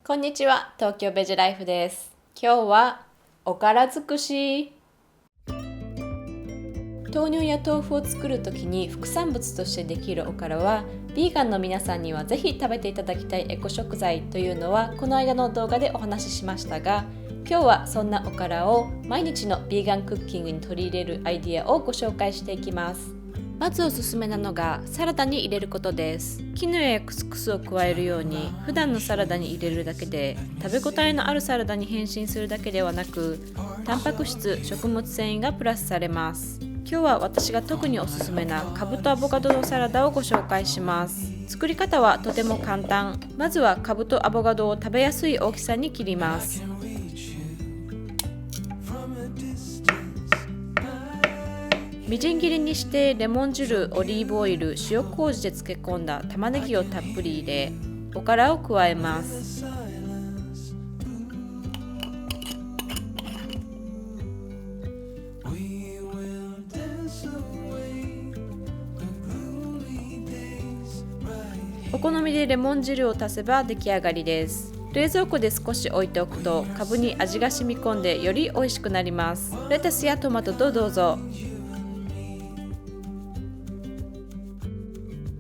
こんにちは、東京ベジライフです。今日はおから尽くし。豆乳や豆腐を作るときに副産物としてできるおからは、ビーガンの皆さんにはぜひ食べていただきたいエコ食材というのはこの間の動画でお話ししましたが、今日はそんなおからを毎日のビーガンクッキングに取り入れるアイディアをご紹介していきます。まずおすすめなのがサラダに入れることです。キヌアやクスクスを加えるように普段のサラダに入れるだけで食べ応えのあるサラダに変身するだけではなく、タンパク質、食物繊維がプラスされます。今日は私が特におすすめなカブとアボカドのサラダをご紹介します。作り方はとても簡単。まずはカブとアボカドを食べやすい大きさに切ります。みじん切りにしてレモン汁、オリーブオイル、塩麹で漬け込んだ玉ねぎをたっぷり入れ、おからを加えます。お好みでレモン汁を足せば出来上がりです。冷蔵庫で少し置いておくとカブに味が染み込んでより美味しくなります。レタスやトマトとどうぞ。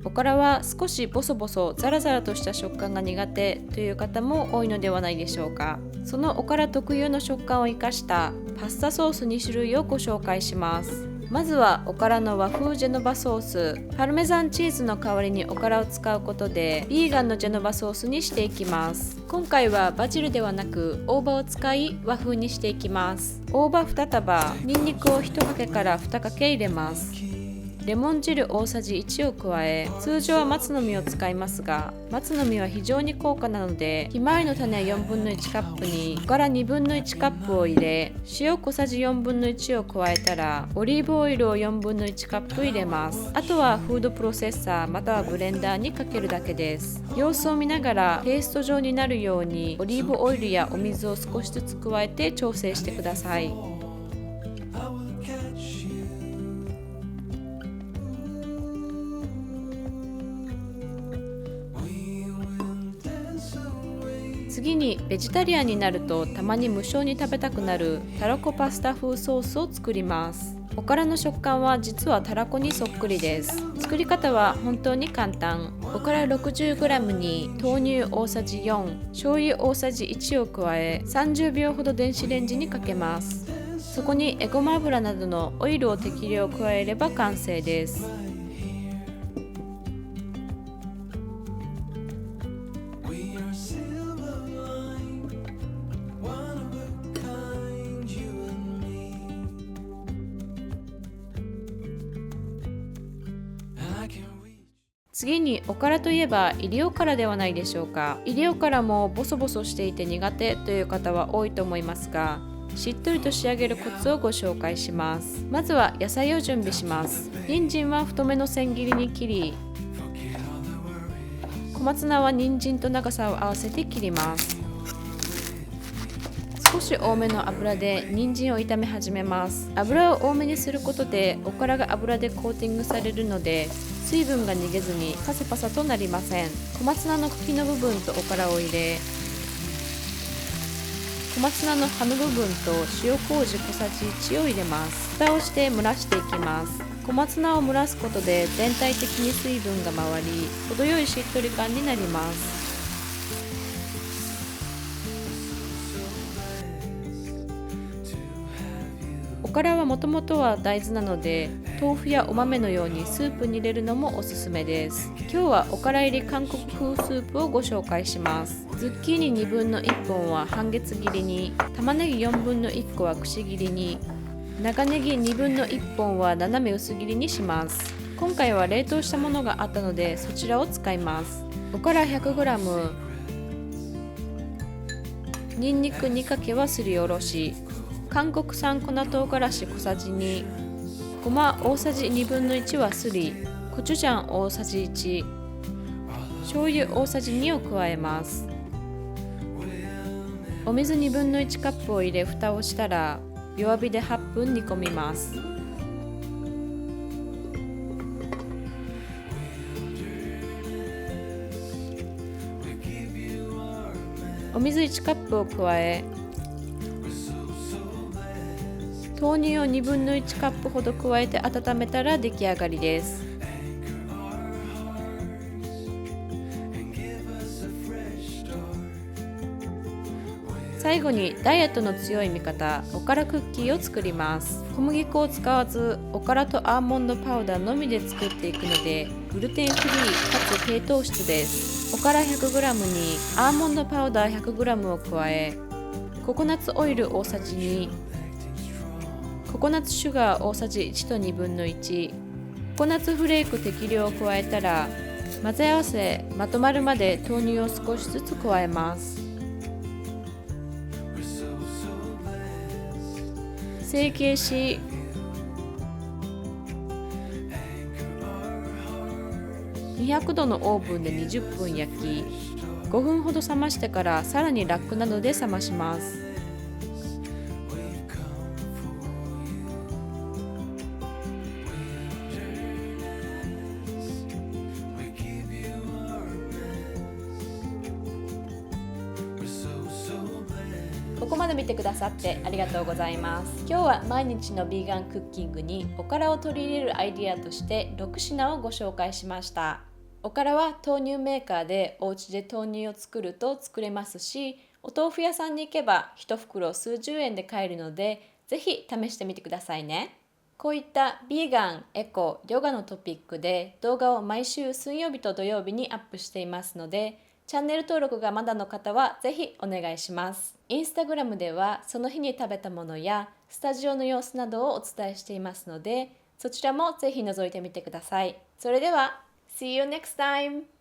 おからは少しボソボソザラザラとした食感が苦手という方も多いのではないでしょうか。そのおから特有の食感を生かしたパスタソース2種類をご紹介します。まずはおからの和風ジェノバソース。パルメザンチーズの代わりにおからを使うことでビーガンのジェノバソースにしていきます。今回はバジルではなく大葉を使い和風にしていきます。大葉2束、ニンニクを1かけから2かけ入れます。レモン汁大さじ1を加え、通常は松の実を使いますが、松の実は非常に高価なので、ひまわりの種4分の1カップにおから2分の1カップを入れ、塩小さじ4分の1を加えたら、オリーブオイルを4分の1カップ入れます。あとはフードプロセッサーまたはブレンダーにかけるだけです。様子を見ながらペースト状になるようにオリーブオイルやお水を少しずつ加えて調整してください。次にベジタリアンになるとたまに無性に食べたくなるたらこパスタ風ソースを作ります。おからの食感は実はたらこにそっくりです。作り方は本当に簡単。おから 60g に豆乳大さじ4、醤油大さじ1を加え30秒ほど電子レンジにかけます。そこにエゴマ油などのオイルを適量加えれば完成です。次におからといえば入りおからではないでしょうか。入りおからもボソボソしていて苦手という方は多いと思いますが、しっとりと仕上げるコツをご紹介します。まずは野菜を準備します。人参は太めの千切りに切り、小松菜は人参と長さを合わせて切ります。少し多めの油で人参を炒め始めます。油を多めにすることでおからが油でコーティングされるので水分が逃げずにパサパサとなりません。小松菜の茎の部分とおからを入れ、小松菜の葉の部分と塩麹小さじ1を入れます。蓋をして蒸らしていきます。小松菜を蒸らすことで全体的に水分が回り、程よいしっとり感になります。おからはもともとは大豆なので豆腐やお豆のようにスープに入れるのもおすすめです。今日はおから入り韓国風スープをご紹介します。ズッキーニ2分の1本は半月切りに、玉ねぎ4分の1個はくし切りに、長ネギ2分の1本は斜め薄切りにします。今回は冷凍したものがあったのでそちらを使います。おから 100g、 にんにく2かけはすりおろし、韓国産粉唐辛子小さじ2、ごま大さじ2分の1はすり、コチュジャン大さじ1、醤油大さじ2を加えます。お水2分の1カップを入れ蓋をしたら弱火で8分煮込みます。おお水1カップを加え、豆乳を1/2カップほど加えて温めたら出来上がりです。最後にダイエットの強い味方、おからクッキーを作ります。小麦粉を使わず、おからとアーモンドパウダーのみで作っていくので、グルテンフリーかつ低糖質です。おから 100g にアーモンドパウダー 100g を加え、ココナッツオイル大さじ2、ココナッツシュガー大さじ1と1/2、ココナッツフレーク適量を加えたら、混ぜ合わせまとまるまで豆乳を少しずつ加えます。成形し、200度のオーブンで20分焼き、5分ほど冷ましてからさらにラックなどで冷まします。ここまで見てくださってありがとうございます。今日は毎日のビーガンクッキングにおからを取り入れるアイディアとして6品をご紹介しました。おからは豆乳メーカーでお家で豆乳を作ると作れますし、お豆腐屋さんに行けば1袋数十円で買えるので、ぜひ試してみてくださいね。こういったビーガン、エコ、ヨガのトピックで動画を毎週水曜日と土曜日にアップしていますので、チャンネル登録がまだの方はぜひお願いします。インスタグラムではその日に食べたものやスタジオの様子などをお伝えしていますので、そちらもぜひ覗いてみてください。それでは、See you next time!